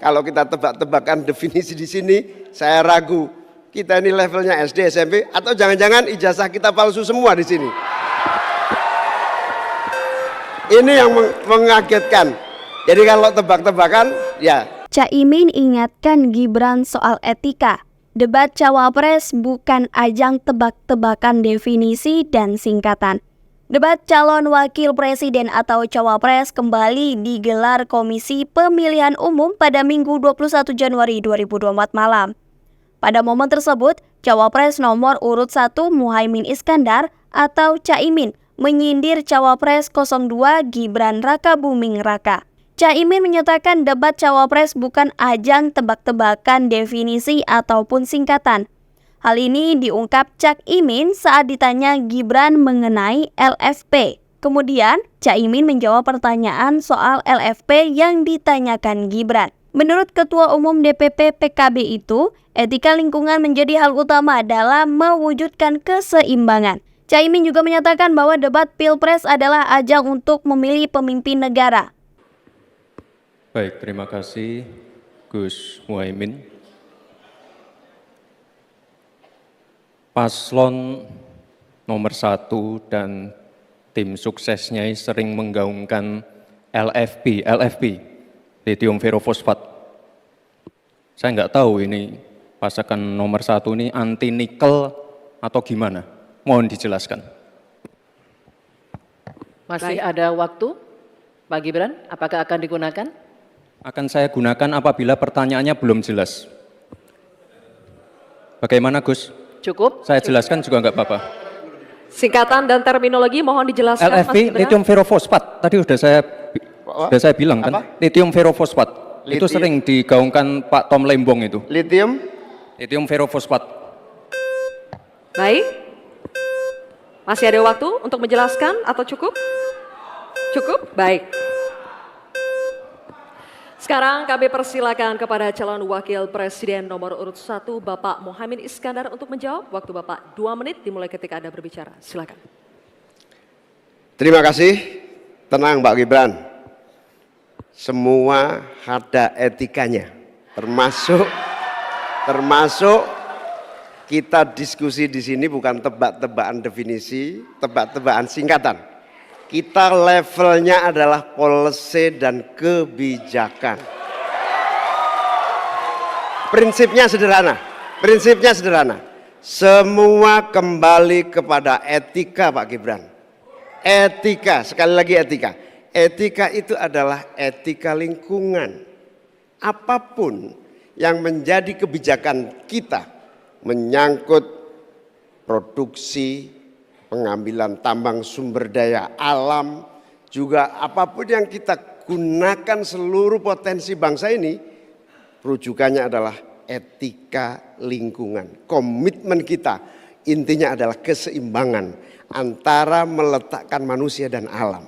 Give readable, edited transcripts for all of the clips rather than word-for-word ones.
kalau kita tebak-tebakan definisi di sini, saya ragu kita ini levelnya SD, SMP, atau jangan-jangan ijazah kita palsu semua di sini. Ini yang mengagetkan. Jadi kalau tebak-tebakan, ya. Caimin ingatkan Gibran soal etika. Debat Cawapres bukan ajang tebak-tebakan definisi dan singkatan. Debat calon wakil presiden atau Cawapres kembali digelar Komisi Pemilihan Umum pada Minggu 21 Januari 2024 malam. Pada momen tersebut, Cawapres nomor urut 1 Muhaimin Iskandar atau Caimin menyindir Cawapres 02 Gibran Rakabuming Raka. Caimin menyatakan debat Cawapres bukan ajang tebak-tebakan definisi ataupun singkatan. Hal ini diungkap Cak Imin saat ditanya Gibran mengenai LFP. Kemudian, Caimin menjawab pertanyaan soal LFP yang ditanyakan Gibran. Menurut Ketua Umum DPP PKB itu, etika lingkungan menjadi hal utama dalam mewujudkan keseimbangan. Caimin juga menyatakan bahwa debat Pilpres adalah ajang untuk memilih pemimpin negara. Baik, terima kasih Gus Muhaimin. Paslon nomor 1 dan tim suksesnya sering menggaungkan LFP, lithium ferrofosfat. Saya nggak tahu ini pasangan nomor 1 ini anti nikel atau gimana? Mohon dijelaskan. Masih ada waktu, Pak Gibran, apakah akan digunakan? Akan saya gunakan apabila pertanyaannya belum jelas. Bagaimana Gus? Cukup? Saya jelaskan juga nggak apa-apa. Singkatan dan terminologi mohon dijelaskan, Mas LFP, Gibran. lithium ferrofosfat. Tadi sudah saya bilang kan, lithium ferrofosfat. Itu sering digaungkan Pak Tom Lembong itu. Lithium ferrofosfat. Baik. Masih ada waktu untuk menjelaskan atau cukup? Cukup? Baik. Sekarang kami persilakan kepada calon wakil presiden nomor urut 1 Bapak Muhaimin Iskandar untuk menjawab. Waktu Bapak 2 menit dimulai ketika Anda berbicara. Silakan. Terima kasih. Tenang Pak Gibran. Semua ada etikanya. Termasuk kita diskusi di sini bukan tebak-tebakan definisi, tebak-tebakan singkatan. Kita levelnya adalah policy dan kebijakan. Prinsipnya sederhana. Semua kembali kepada etika Pak Gibran. Etika, sekali lagi etika. Etika itu adalah etika lingkungan. Apapun yang menjadi kebijakan kita menyangkut produksi, pengambilan tambang sumber daya alam, juga apapun yang kita gunakan seluruh potensi bangsa ini, rujukannya adalah etika lingkungan. Komitmen kita intinya adalah keseimbangan antara meletakkan manusia dan alam.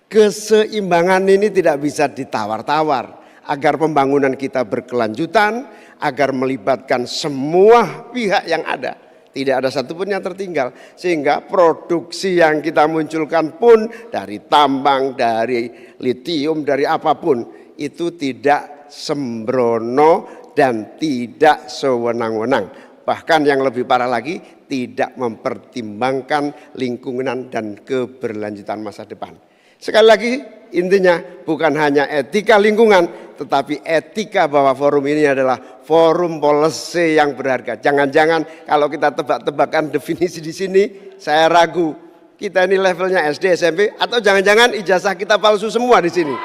Keseimbangan ini tidak bisa ditawar-tawar agar pembangunan kita berkelanjutan, agar melibatkan semua pihak yang ada. Tidak ada satupun yang tertinggal, sehingga produksi yang kita munculkan pun dari tambang, dari litium, dari apapun itu tidak sembrono dan tidak sewenang-wenang. Bahkan yang lebih parah lagi, tidak mempertimbangkan lingkungan dan keberlanjutan masa depan. Sekali lagi intinya bukan hanya etika lingkungan, tetapi etika bahwa forum ini adalah forum policy yang berharga. Jangan-jangan kalau kita tebak-tebakan definisi di sini, saya ragu kita ini levelnya SD, SMP, atau jangan-jangan ijazah kita palsu semua di sini.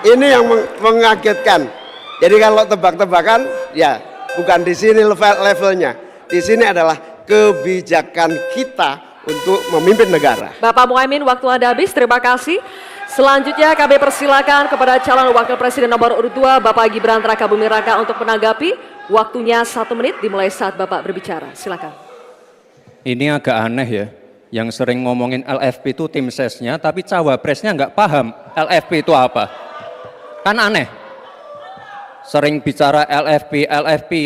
Ini yang mengagetkan. Jadi kalau tebak-tebakan, ya bukan di sini levelnya. Di sini adalah kebijakan kita untuk memimpin negara. Bapak Muhaimin, waktu Anda habis. Terima kasih. Selanjutnya kami persilakan kepada calon wakil presiden nomor urut 2 Bapak Gibran Rakabuming Raka untuk menanggapi. Waktunya 1 menit dimulai saat Bapak berbicara. Silakan. Ini agak aneh ya, yang sering ngomongin LFP itu tim sesnya, tapi cawapresnya nggak paham LFP itu apa. Kan aneh. Sering bicara LFP,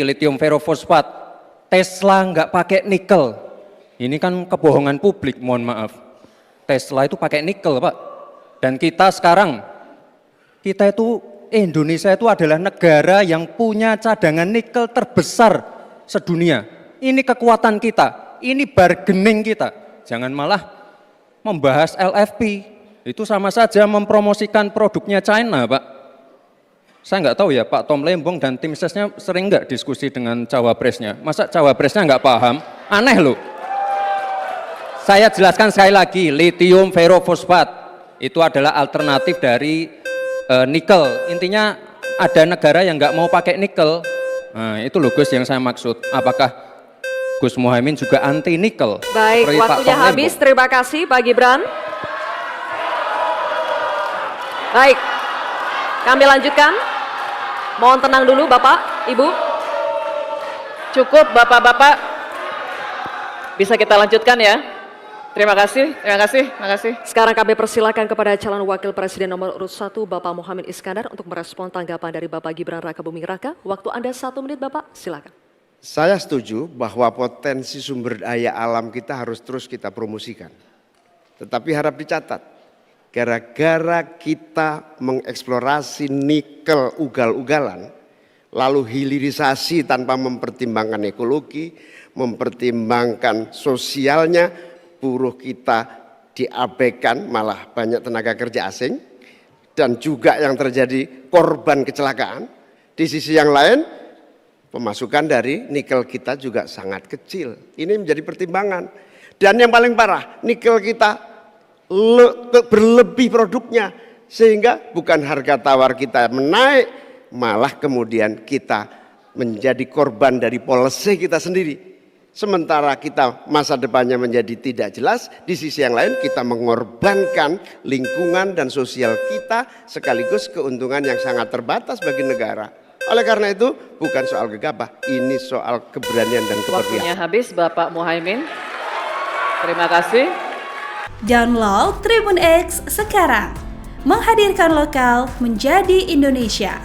lithium ferrofosfat, Tesla nggak pakai nikel. Ini kan kebohongan publik, mohon maaf. Tesla itu pakai nikel Pak. Dan kita sekarang Kita itu, Indonesia itu adalah negara yang punya cadangan nikel terbesar sedunia. Ini kekuatan kita, ini bargaining kita. Jangan malah membahas LFP, itu sama saja mempromosikan produknya China, Pak. Saya nggak tahu ya, Pak Tom Lembong dan tim sesnya sering nggak diskusi dengan cawapresnya. Masa cawapresnya nggak paham? Aneh loh. Saya jelaskan sekali lagi, lithium ferrofosfat itu adalah alternatif dari nikel. Intinya ada negara yang nggak mau pakai nikel. Nah, itu loh Gus yang saya maksud. Apakah Gus Muhaimin juga anti nikel? Baik, waktunya habis. Terima kasih Pak Gibran. Baik, kami lanjutkan. Mohon tenang dulu Bapak, Ibu. Cukup Bapak-Bapak, bisa kita lanjutkan ya. Terima kasih, terima kasih, terima kasih. Sekarang kami persilakan kepada calon wakil presiden nomor urut 1 Bapak Muhaimin Iskandar untuk merespon tanggapan dari Bapak Gibran Rakabuming Raka. Waktu Anda 1 menit Bapak, silakan. Saya setuju bahwa potensi sumber daya alam kita harus terus kita promosikan. Tetapi harap dicatat, gara-gara kita mengeksplorasi nikel ugal-ugalan, lalu hilirisasi tanpa mempertimbangkan ekologi, mempertimbangkan sosialnya, buruh kita diabaikan, malah banyak tenaga kerja asing, dan juga yang terjadi korban kecelakaan. Di sisi yang lain, pemasukan dari nikel kita juga sangat kecil. Ini menjadi pertimbangan. Dan yang paling parah, nikel kita berlebih produknya, sehingga bukan harga tawar kita menaik, malah kemudian kita menjadi korban dari policy kita sendiri. Sementara kita masa depannya menjadi tidak jelas, di sisi yang lain kita mengorbankan lingkungan dan sosial kita, sekaligus keuntungan yang sangat terbatas bagi negara. Oleh karena itu bukan soal gegabah, ini soal keberanian dan keberpihakan. Waktunya habis Bapak Muhaimin. Terima kasih. Download Tribun X sekarang, menghadirkan lokal menjadi Indonesia.